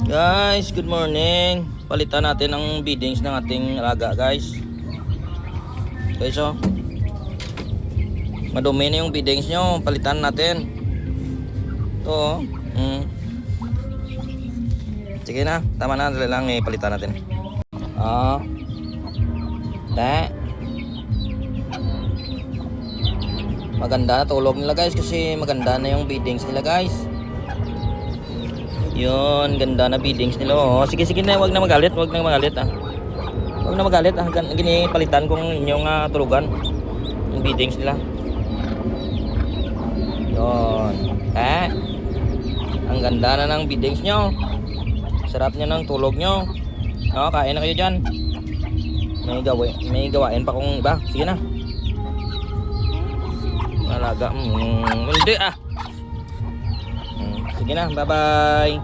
Guys, good morning. Palitan natin ang feedings ng ating alaga, guys. Guys, oh. Madumi na yung feedings nyo. Palitan natin. Ito, oh. Sige na, tama na. Dali lang, palitan natin. Ah. Maganda na tulog nila, guys, kasi maganda na yung feedings nila, guys. Yun, ganda na feedings nila. Oh, sige na, wag na magalit, ah. Wag na magalit, ah. Ginipalitan kong inyong tulugan. Yung feedings nila. Yun. Ang ganda na ng feedings nyo. Sarap niya ng tulog nyo. No, kain na kayo dyan. May gawain pa kung iba. Sige na. Malaga. Hindi ah. Sige na, bye-bye.